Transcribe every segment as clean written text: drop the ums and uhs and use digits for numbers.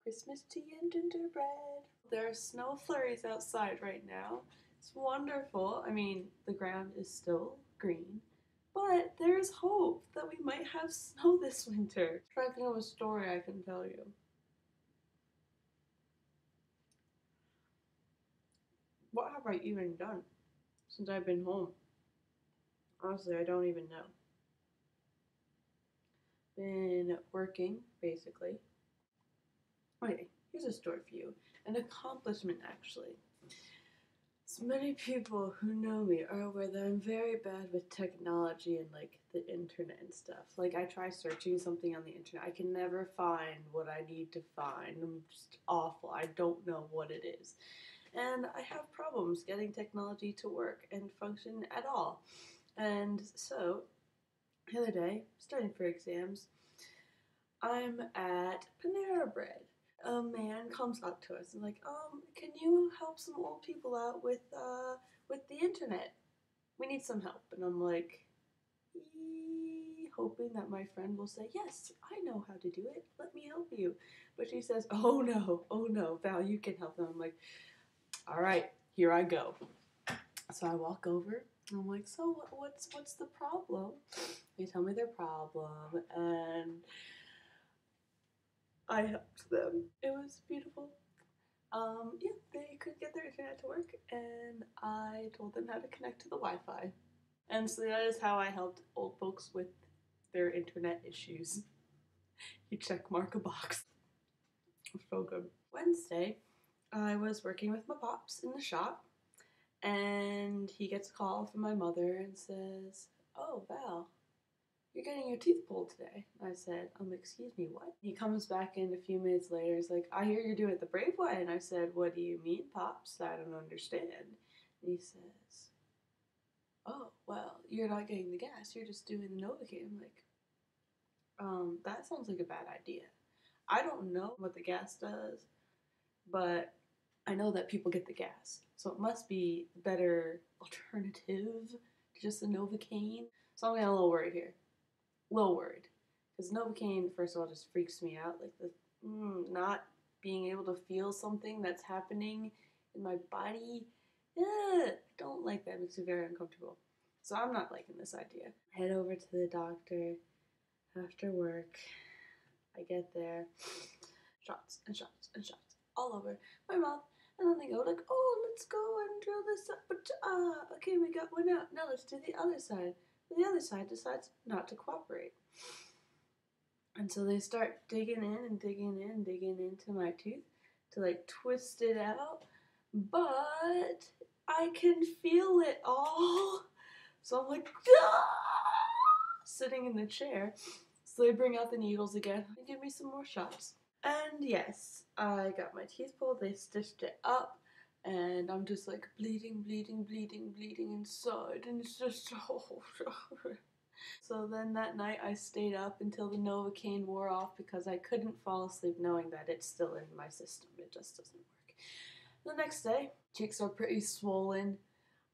Christmas tea and gingerbread. There are snow flurries outside right now. It's wonderful. I mean, the ground is still green, but there's hope that we might have snow this winter. I'm trying to think of a story I can tell you. What have I even done since I've been home? Honestly, I don't even know. Been working, basically. Okay, here's a story for you. An accomplishment, actually. So many people who know me are aware that I'm very bad with technology and like the internet and stuff. Like I try searching something on the internet, I can never find what I need to find. I'm just awful. I don't know what it is. And I have problems getting technology to work and function at all. And so, the other day, studying for exams, I'm at Panera Bread. A man comes up to us and like, can you help some old people out with the internet? We need some help. And I'm like, hoping that my friend will say, yes, I know how to do it. Let me help you. But she says, oh no, Val, you can help them. I'm like, all right, here I go. So I walk over and I'm like, so what's the problem? They tell me their problem and I helped them. It was beautiful. Yeah, they could get their internet to work, and I told them how to connect to the Wi-Fi. And so that is how I helped old folks with their internet issues. You check mark a box. So good. Wednesday, I was working with my pops in the shop, and he gets a call from my mother and says, "Oh, Val, you're getting your teeth pulled today." I said, excuse me, what? He comes back in a few minutes later. He's like, I hear you're doing it the brave way. And I said, what do you mean, Pops? I don't understand. And he says, oh, well, you're not getting the gas. You're just doing the Novocaine. I'm like, that sounds like a bad idea. I don't know what the gas does, but I know that people get the gas. So it must be a better alternative to just the Novocaine. So I'm getting a little worried here. Little worried, because Novocaine, first of all, just freaks me out. Like the not being able to feel something that's happening in my body. I don't like that. It makes me very uncomfortable. So I'm not liking this idea. Head over to the doctor after work. I get there, shots and shots and shots all over my mouth. And then they go like, oh, let's go and drill this up. But okay, we got one out. Now let's do the other side. The other side decides not to cooperate. And so they start digging in and digging in and digging into my tooth to like twist it out. But I can feel it all. So I'm like, sitting in the chair. So they bring out the needles again and give me some more shots. And yes, I got my teeth pulled. They stitched it up. And I'm just like bleeding inside, and it's just so So then that night I stayed up until the Novocaine wore off because I couldn't fall asleep knowing that it's still in my system. It just doesn't work. The next day, cheeks are pretty swollen,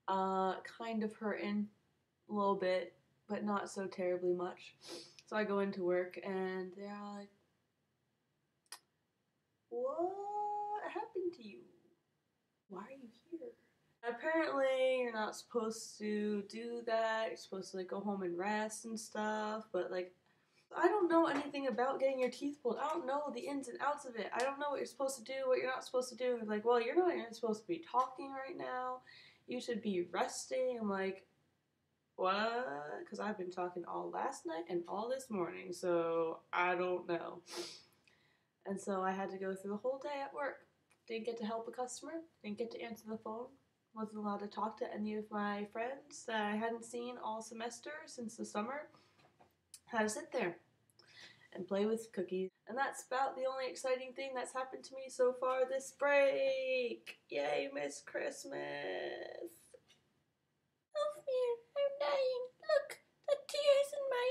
kind of hurting a little bit, but not so terribly much. So I go into work and they're like, what happened to you? Why are you here? Apparently, you're not supposed to do that. You're supposed to like go home and rest and stuff. But like, I don't know anything about getting your teeth pulled. I don't know the ins and outs of it. I don't know what you're supposed to do, what you're not supposed to do. It's like, well, you're not even supposed to be talking right now. You should be resting. I'm like, what? Because I've been talking all last night and all this morning, so I don't know. And so I had to go through the whole day at work. Didn't get to help a customer. Didn't get to answer the phone. Wasn't allowed to talk to any of my friends that I hadn't seen all semester since the summer. Had to sit there and play with cookies. And that's about the only exciting thing that's happened to me so far this break. Yay, Miss Christmas. Elfman, I'm dying. Look, the tears in my